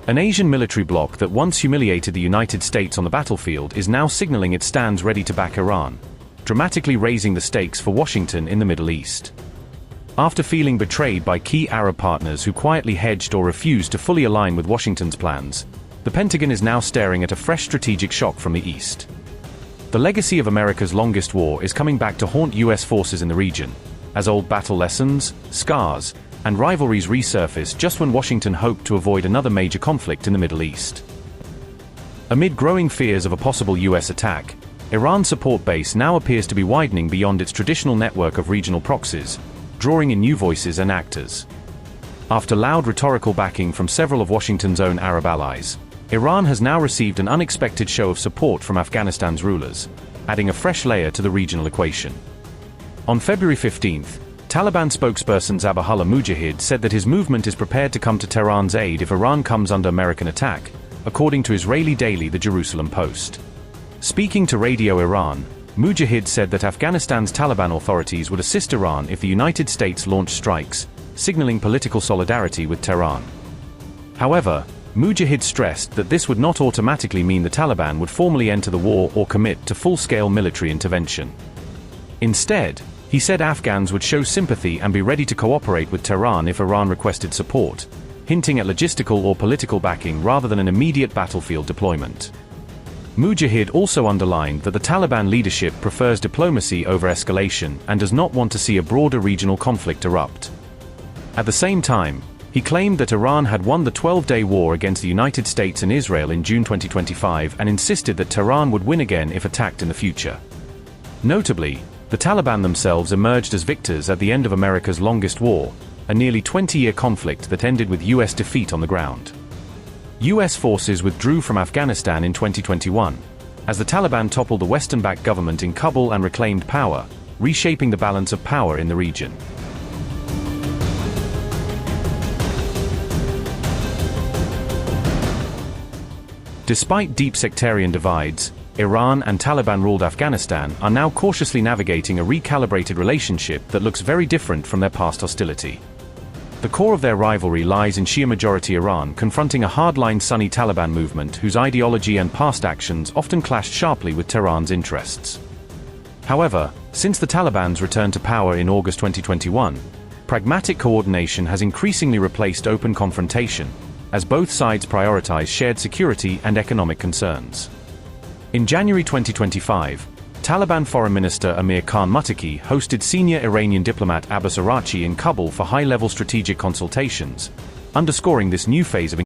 An Asian military bloc that once humiliated the United States on the battlefield is now signaling it stands ready to back Iran, dramatically raising the stakes for Washington in the Middle East. After feeling betrayed by key Arab partners who quietly hedged or refused to fully align with Washington's plans, the Pentagon is now staring at a fresh strategic shock from the East. The legacy of America's longest war is coming back to haunt US forces in the region, as old battle lessons, scars, and rivalries resurface just when Washington hoped to avoid another major conflict in the Middle East. Amid growing fears of a possible US attack, Iran's support base now appears to be widening beyond its traditional network of regional proxies, drawing in new voices and actors. After loud rhetorical backing from several of Washington's own Arab allies, Iran has now received an unexpected show of support from Afghanistan's rulers, adding a fresh layer to the regional equation. On February 15th, Taliban spokesperson Zabihullah Mujahid said that his movement is prepared to come to Tehran's aid if Iran comes under American attack, according to Israeli daily The Jerusalem Post. Speaking to Radio Iran, Mujahid said that Afghanistan's Taliban authorities would assist Iran if the United States launched strikes, signaling political solidarity with Tehran. However, Mujahid stressed that this would not automatically mean the Taliban would formally enter the war or commit to full-scale military intervention. Instead, he said Afghans would show sympathy and be ready to cooperate with Tehran if Iran requested support, hinting at logistical or political backing rather than an immediate battlefield deployment. Mujahid also underlined that the Taliban leadership prefers diplomacy over escalation and does not want to see a broader regional conflict erupt. At the same time, he claimed that Iran had won the 12-day war against the United States and Israel in June 2025 and insisted that Tehran would win again if attacked in the future. Notably, the Taliban themselves emerged as victors at the end of America's longest war, a nearly 20-year conflict that ended with US defeat on the ground. US forces withdrew from Afghanistan in 2021, as the Taliban toppled the Western-backed government in Kabul and reclaimed power, reshaping the balance of power in the region. Despite deep sectarian divides, Iran and Taliban-ruled Afghanistan are now cautiously navigating a recalibrated relationship that looks very different from their past hostility. The core of their rivalry lies in Shia-majority Iran confronting a hardline Sunni Taliban movement whose ideology and past actions often clashed sharply with Tehran's interests. However, since the Taliban's return to power in August 2021, pragmatic coordination has increasingly replaced open confrontation, as both sides prioritize shared security and economic concerns. In January 2025, Taliban Foreign Minister Amir Khan Muttaqi hosted senior Iranian diplomat Abbas Araghchi in Kabul for high-level strategic consultations, underscoring this new phase of